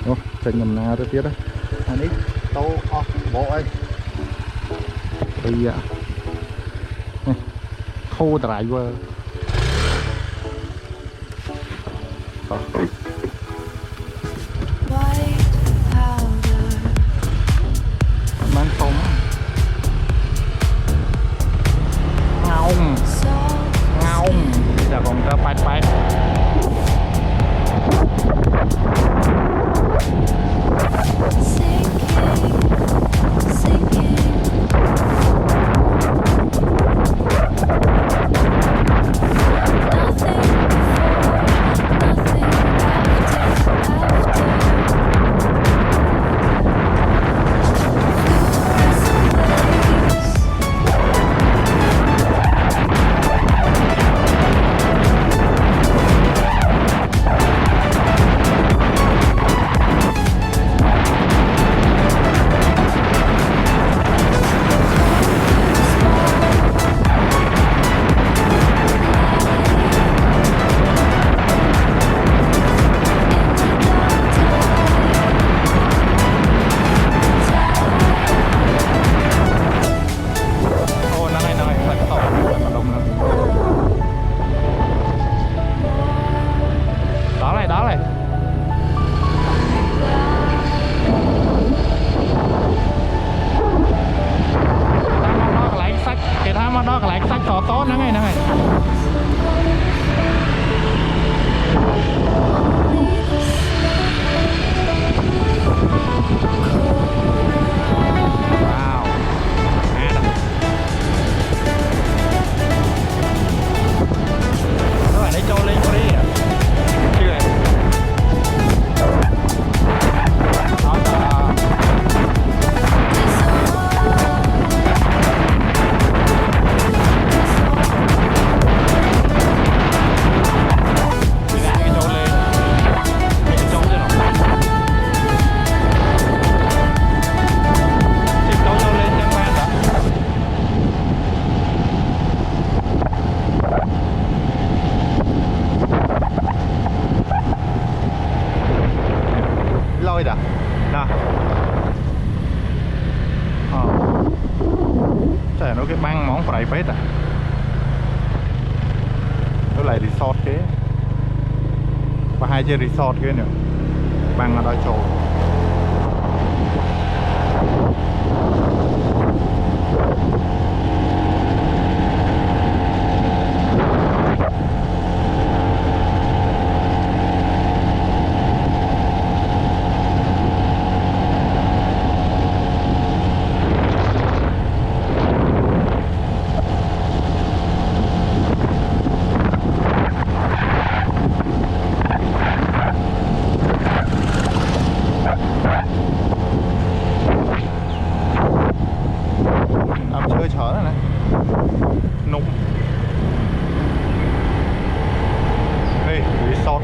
Ồ, chạy nhầm nào tới tiết đấy. anh ấy tô off bộ ấy Bây giờ co-driver. Mang không ngông ngông giờ còn tơ bay bay lôi đã nè chạy nó cái băng món phải phết à nó lại resort kế và hai chơi resort kia nữa băng ở đó trồi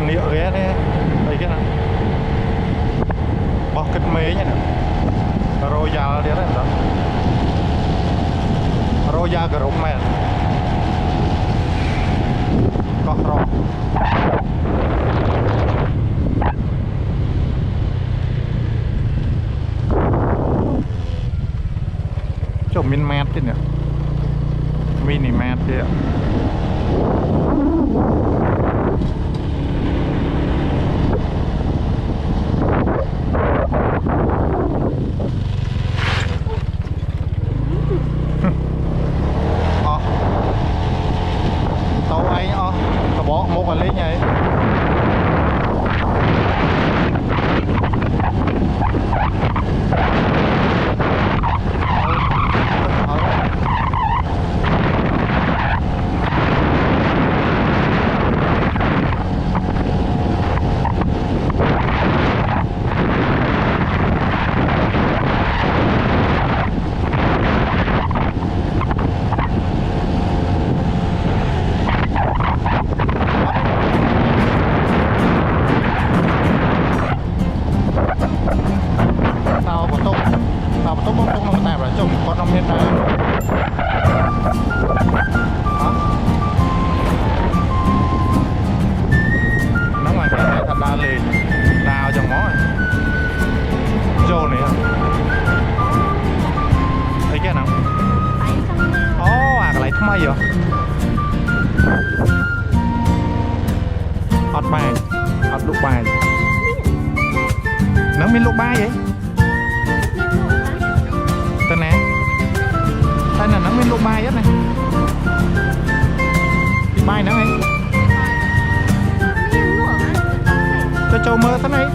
nghĩa ghé đấy đây cái này bọc cái mế nhá Royal đấy đó Royal Gromen có rồi chỗ min mét chứ nhỉ mini mét chứ ạ tàu anh có bỏ một cái lấy nhảy bài nắng miên lục bài vậy tên nè tên là nắng miên lục bài hết này bài nắng ấy cho châu mơ thế này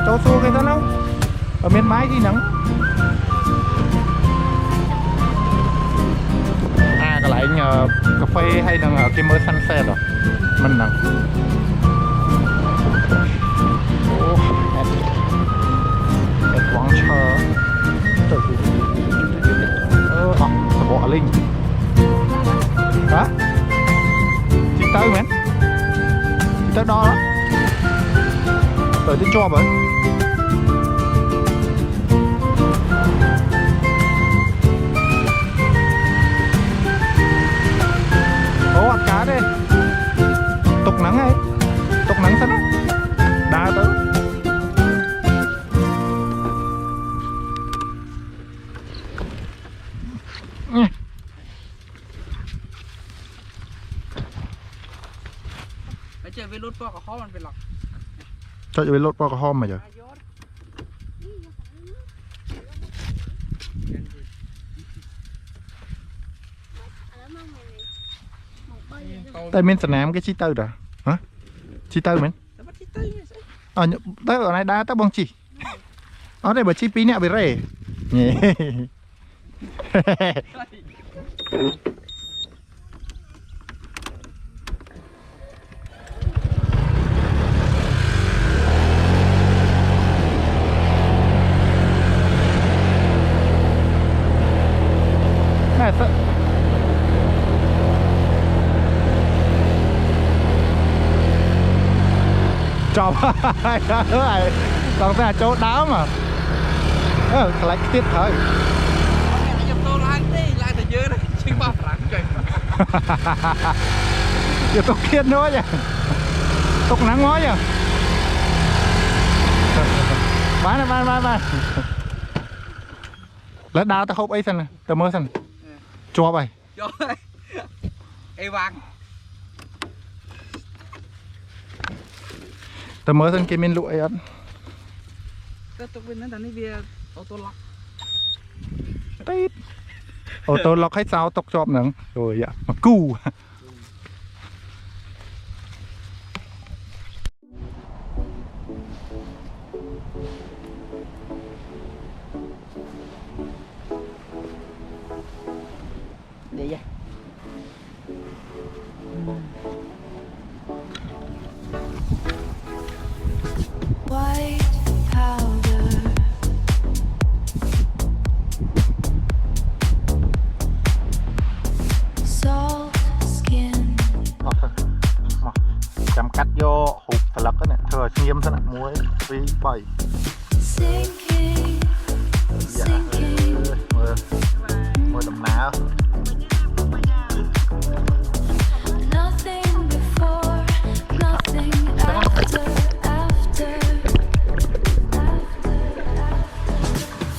châu xua cái thế nào ở miền mái thì nắng à cái lại nhờ cà phê hay là cái mơ sunset rồi mình nắng quán chờ bỏ linh đó chị tới mến chị tới đo đó tới tới cho bởi ố ăn cá đây tục nắng ấy tục nắng thật đá tới chơi với lốt po có khóมันเป็นหรอก cho về lột qua cái hôm mà giờ tại mình sẵn em cái chi tư rồi hả chi tư mình tới ở này đá tới bông chi ở đây bởi chi phí nè bị rẻ nhỉ này sợ chọc còn ra chỗ đá mà lại tiếp thôi giờ tục kiên nữa nhỉ tục nắng ngói nhỉ bán này lấy đá ta hộp ấy xem này ta mơ xem cho bài ê vàng ta mơ xem cái miếng lụi ấy tôi bênนั้นตอนนี้เบียร์เอาตัวล็อก tít ô tô lọc hay sao tóc chọp nắng rồi ạ mà cu để vậy White powder, salt skin. chăm cắt vô hụt thật lật cái này thừa nghiêm thế này muối vì bảy Sinking, sinking. muối đầm ná Nothing before, nothing after, after.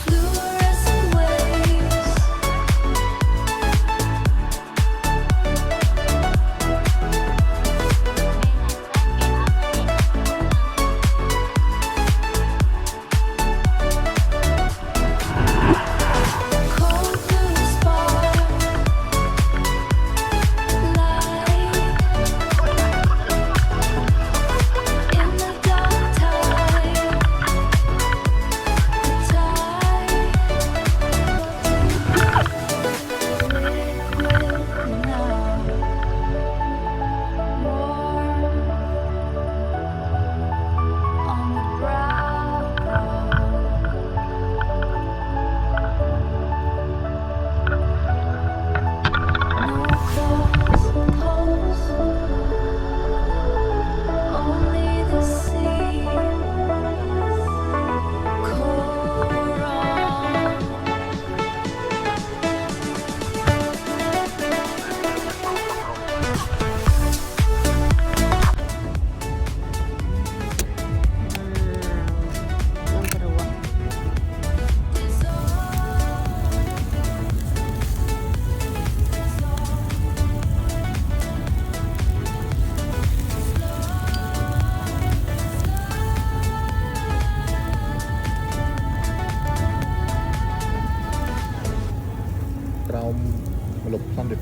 Fluorescent waves. Cold blue sparks.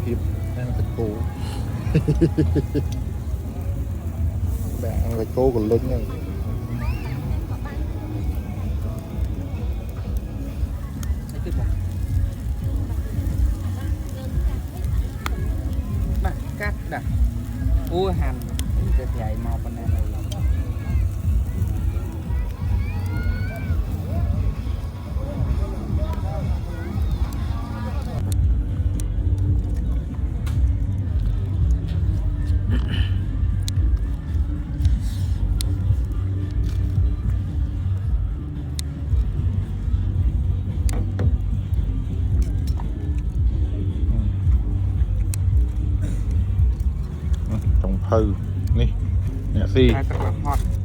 ភាពអាំងសាច់គោ បែអាំងសាច់គោក៏លុញហ្នឹង ដាក់កាត់ដាក់អូហាន់ទៅថ្លៃមកប៉ុណ្ណាឡើយ ចុងភៅនេះអ្នកស៊ី តែទឹកហត់